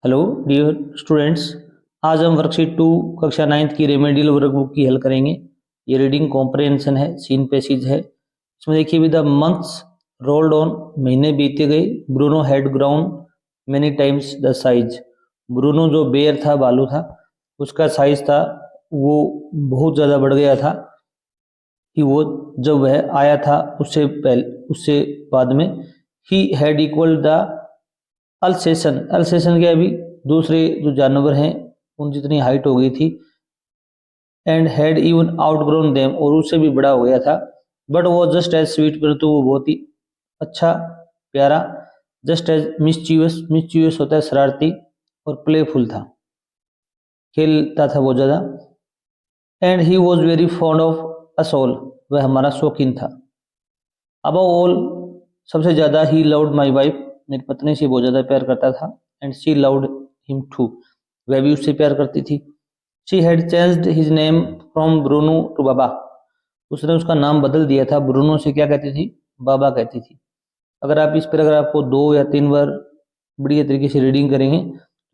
Hello dear students. आज हम worksheet 2 कक्षा 9th की रेमेडियल वर्कबुक की हल करेंगे। ये रीडिंग कॉम्प्रहेंशन है, सीन पैसेज है। इसमें देखिए भी द मंथ्स रोल्ड ऑन, महीने बीते गए। Bruno had ground many times the size. Bruno जो बेयर था, बालू था, उसका साइज था वो बहुत ज़्यादा बढ़ गया था कि वो जब वह आया था उससे बाद में। He had equal the Alsatian. Alsatian के अभी दूसरे जो जानवर हैं उन जितनी हाइट हो गई थी। And had even outgrown them, और उससे भी बड़ा हो गया था। बट वो जस्ट एज स्वीट, परंतु वो बहुत ही अच्छा, प्यारा। जस्ट एज मिस्चीवस, मिस्चीवस होता है शरारती, और प्लेफुल था, खेलता था बहुत ज़्यादा। And he was very fond of us all, वह हमारा शौकीन था। अब ऑल, सबसे ज़्यादा ही लव्ड माई वाइफ, मेरी पत्नी से बहुत ज़्यादा प्यार करता था। And she loved him too, वह भी उससे प्यार करती थी। She had changed his name from Bruno to Baba, उसने उसका नाम बदल दिया था। ब्रूनो से क्या कहती थी? बाबा कहती थी। अगर आप इस पैराग्राफ को 2 या 3 बार बढ़िया तरीके से रीडिंग करेंगे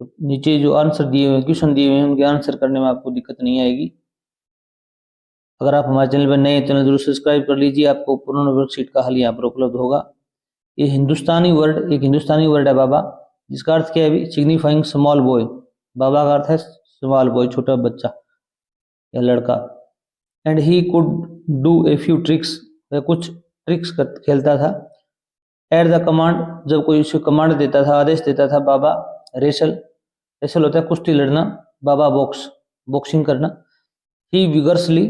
तो नीचे जो आंसर दिए हुए, क्वेश्चन दिए हुए हैं, उनके आंसर करने में आपको दिक्कत नहीं आएगी। अगर आप हमारे चैनल पर नए हैं, चैनल जरूर सब्सक्राइब कर लीजिए, आपको पूर्ण वर्कशीट का हल यहाँ पर उपलब्ध होगा। ये हिंदुस्तानी वर्ड, एक हिंदुस्तानी वर्ड है बाबा, जिसका अर्थ क्या है? Signifying small boy. बाबा का अर्थ है स्मॉल बॉय, छोटा बच्चा या लड़का। And he could do a few tricks, वह कुछ ट्रिक्स खेलता था। एट द कमांड, जब कोई उसे कमांड देता था, आदेश देता था। बाबा रेसल, रेसल होता है कुश्ती लड़ना। बाबा बॉक्स, बॉक्सिंग करना। ही विगर्सली,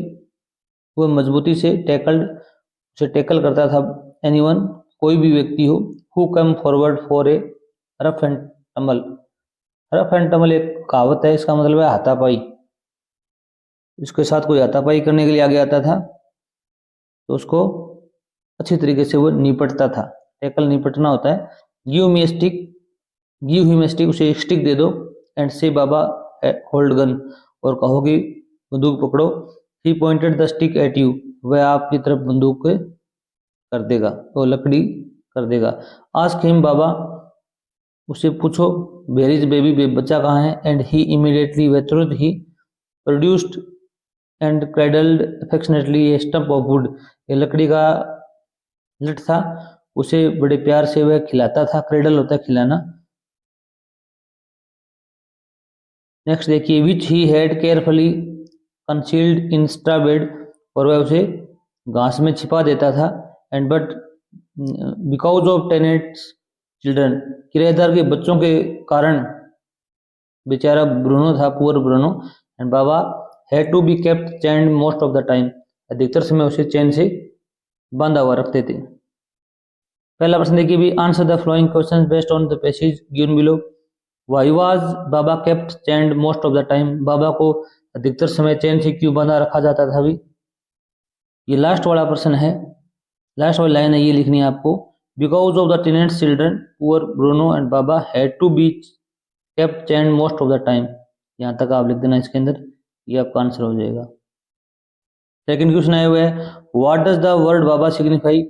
वह मजबूती से। टैकल्ड, उसे टैकल करता था। एनीवन, कोई भी व्यक्ति हो। Who come forward for a rough and tumble. Rough and tumble एक कहावत है, इसका मतलब है हाथापाई। इसके साथ कोई हाथापाई करने के लिए आगे आता था तो उसको अच्छी तरीके से वो निपटता था। टैकल निपटना होता है। Give me stick, give him stick, उसे एक स्टिक दे दो। एंड से बाबा होल्ड गन, और कहो कि बंदूक पकड़ो। He pointed the stick at you, वह आपकी तरफ बंदूक कर देगा, तो लकड़ी कर देगा। आस्क हिम, बाबा उससे पूछो। वेयर इज बेबी, बच्चा कहाँ है? एंड ही इमीडिएटली, वह तुरंत ही। Produced and cradled affectionately a stump of wood, ये लकड़ी का लठ था, उसे बड़े प्यार से वह खिलाता था। क्रेडल होता है खिलाना। नेक्स्ट देखिए, which he had carefully concealed in straw bed, और वह उसे घास में छिपा देता था। And but because of tenants children, किराएदार के बच्चों के कारण बेचारा ब्रूनो था, poor Bruno. And Baba had to be kept chained most of the time, अधिकतर समय उसे चैन से बांधा हुआ रखते थे। पहला प्रश्न देखिए भी, answer the following questions based on the passage given below. Why was Baba kept chained most of the time, Baba को अधिकतर समय चैन से क्यों बांधा रखा जाता था? भी ये लास्ट वाला प्रश्न है, लास्ट वाली लाइन है, ये लिखनी है आपको। Because of the tenants children poor Bruno and Baba had to be kept chained most of the time, यहाँ तक आप लिख देना इसके अंदर, ये आपका आंसर हो जाएगा। सेकंड क्वेश्चन आया हुआ है, what does the word Baba signify.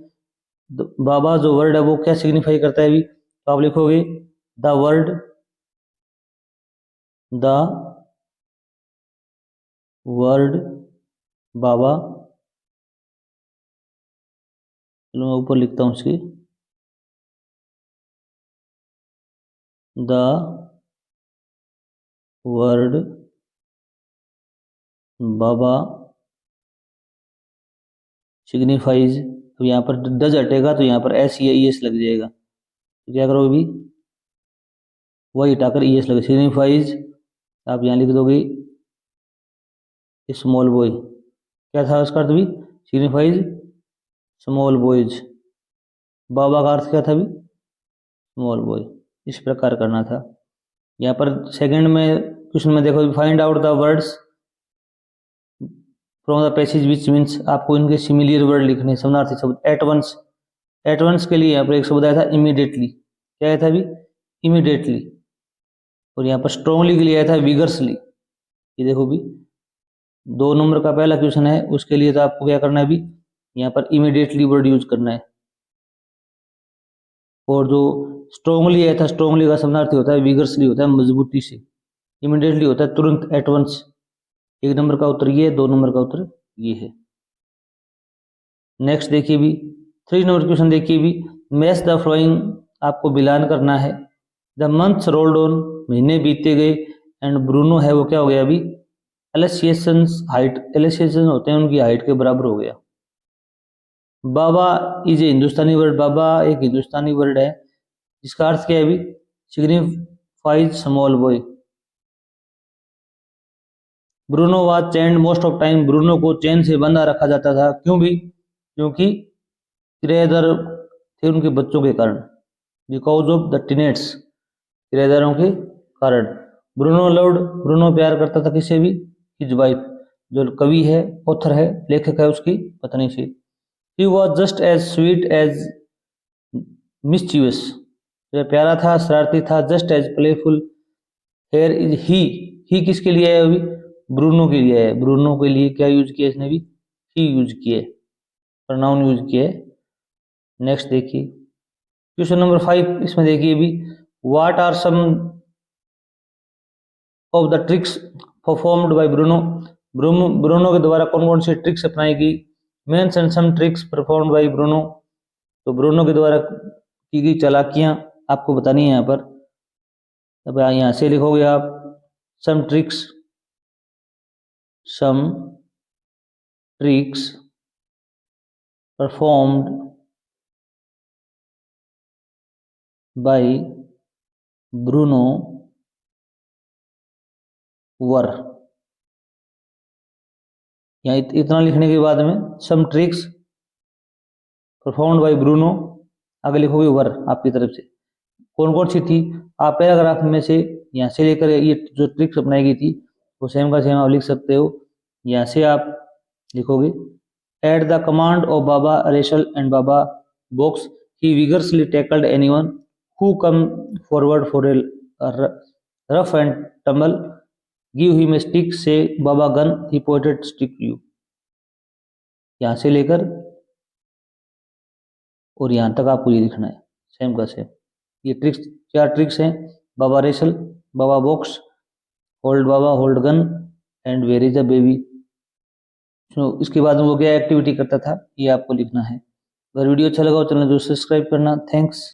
Baba जो वर्ड है वो क्या सिग्निफाई करता है? भी तो आप लिखोगे द वर्ड, द वर्ड बाबा, चलो मैं ऊपर लिखता हूँ इसकी, द वर्ड बाबा सिग्निफाइज, तो यहाँ पर डज हटेगा तो यहाँ पर एस या ई एस लग जाएगा, तो क्या करोगे भी, वही हटाकर ई एस लगे, सिग्निफाइज। आप यहाँ लिख दोगे स्मॉल बॉय, क्या था उसका अर्थ भी? Signifies small boys. बाबा का अर्थ क्या था भी? Small boy. इस प्रकार करना था। यहाँ पर सेकंड में क्वेश्चन में देखो, find out the words from the passage which means, आपको इनके सिमिलियर वर्ड लिखने, समानार्थी शब्द। एट वंस, एट वंस के लिए यहाँ पर एक शब्द आया था इमीडिएटली, क्या आया था भी? इमीडिएटली। और यहाँ पर स्ट्रॉन्गली के लिए आया था विगर्सली। ये देखो भी 2 नंबर का पहला क्वेश्चन है, उसके लिए तो आपको क्या करना है भी, यहाँ पर इमीडिएटली वर्ड यूज करना है। और जो स्ट्रोंगली आया था, स्ट्रोंगली का समानार्थी होता है विगर्सली, होता है मजबूती से, इमीडिएटली होता है तुरंत, एट वंस। 1 नंबर का उत्तर ये है, 2 नंबर का उत्तर ये है। नेक्स्ट देखिए भी 3 नंबर क्वेश्चन देखिए भी, मैच द फ्लोइंग, आपको बिलान करना है। द मंथ्स रोल्ड ऑन, महीने बीतते गए, एंड ब्रूनो है वो क्या हो गया अभी, एलेसिएशंस हाइट, एलेसिएशन होते हैं उनकी हाइट के बराबर हो गया। बाबा इज ए हिंदुस्तानी वर्ड, बाबा एक हिंदुस्तानी वर्ड है जिसका अर्थ क्या है अभी, signifies small boy. Bruno was chained most of time, Bruno को चैन से बंधा रखा जाता था, क्यों भी, क्योंकि किराएदार थे उनके बच्चों के कारण, बिकॉज ऑफ द टीनेट्स, किराएदारों के कारण। ब्रूनो लव्ड, ब्रूनो प्यार करता था किसे भी, हिज वाइफ, जो कवि है, ऑथर है, लेखक है, उसकी पत्नी से। He was just as sweet as mischievous, जो प्यारा था, शरारती था, just as playful. Here is ही किसके लिए है अभी, ब्रूनो के लिए है। ब्रूनो के लिए क्या यूज किया इसने भी, ही यूज किया, प्रोनाउन यूज किया है। नेक्स्ट देखिए क्वेश्चन नंबर 5, इसमें देखिए भी, what are some of the tricks performed by Bruno, Bruno के द्वारा कौन कौन सी ट्रिक्स अपनाई गई। Mention some tricks performed by Bruno, तो ब्रूनो के द्वारा की गई चालाकियां आपको बतानी है यहाँ पर। अब यहाँ से लिखोगे आप some tricks performed by Bruno were. यहाँ इतना लिखने के बाद में some tricks performed by Bruno, आगे लिखोगे वर आपकी तरफ से, कौन कौन सी थी। आप पैराग्राफ में से यहाँ से लेकर ये जो ट्रिक्स अपनाई गई थी वो सेम का सेम आप लिख सकते हो। यहाँ से आप लिखोगे, at the command of Baba wrestle and Baba box, he vigorously tackled anyone who come forward for a rough and tumble, give him a stick say Baba gun, he pointed stick you. यहाँ से लेकर और यहाँ तक आपको ये लिखना है सेम का सेम। ये ट्रिक्स, 4 ट्रिक्स हैं, Baba wrestle, Baba box, hold Baba, hold gun, and where is a baby. इसके बाद में वो क्या एक्टिविटी करता था ये आपको लिखना है। अगर वीडियो अच्छा लगा हो चैनल को सब्सक्राइब करना। थैंक्स।